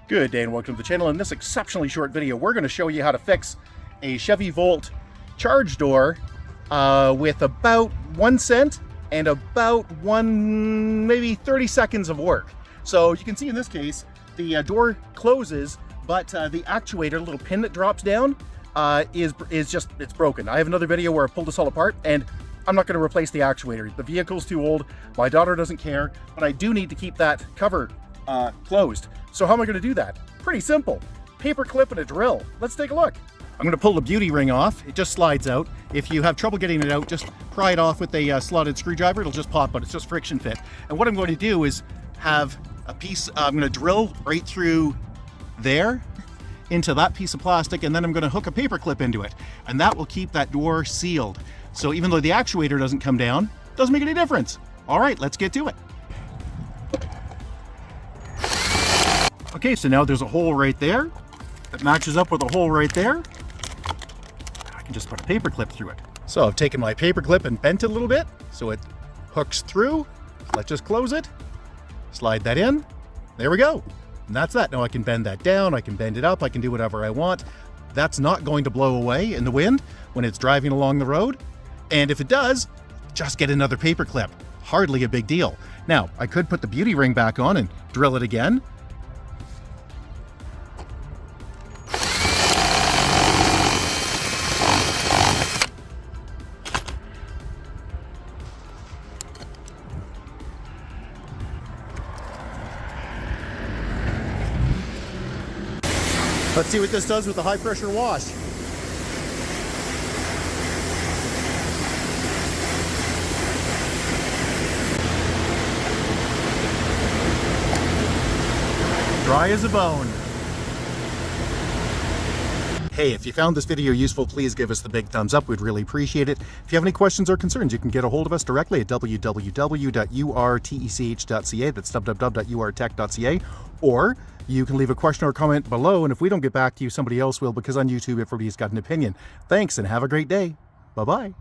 Good day and welcome to the channel. In this exceptionally short video, we're going to show you how to fix a Chevy Volt charge door with about 1 cent and about maybe 30 seconds of work. So you can see in this case, the door closes, but the actuator, little pin that drops down, it's broken. I have another video where I pulled this all apart, and I'm not going to replace the actuator. The vehicle's too old. My daughter doesn't care, but I do need to keep that cover closed. So how am I going to do that? Pretty simple. Paper clip and a drill. Let's take a look. I'm going to pull the beauty ring off. It just slides out. If you have trouble getting it out, just pry it off with a slotted screwdriver. It'll just pop out. It's just friction fit. And what I'm going to do is have a piece, I'm going to drill right through there into that piece of plastic, and then I'm going to hook a paper clip into it. And that will keep that door sealed. So even though the actuator doesn't come down, it doesn't make any difference. All right, let's get to it. Okay, so now there's a hole right there that matches up with a hole right there. I can just put a paper clip through it. So I've taken my paper clip and bent it a little bit so it hooks through. Let's just close it, slide that in. There we go. And that's that. Now I can bend that down, I can bend it up, I can do whatever I want. That's not going to blow away in the wind when it's driving along the road. And if it does, just get another paper clip. Hardly a big deal. Now, I could put the beauty ring back on and drill it again. Let's see what this does with the high pressure wash. Dry as a bone. Hey, if you found this video useful, please give us the big thumbs up. We'd really appreciate it. If you have any questions or concerns, you can get a hold of us directly at www.urtech.ca. That's www.urtech.ca. Or you can leave a question or comment below, and if we don't get back to you, somebody else will, because on YouTube, everybody's got an opinion. Thanks, and have a great day. Bye-bye.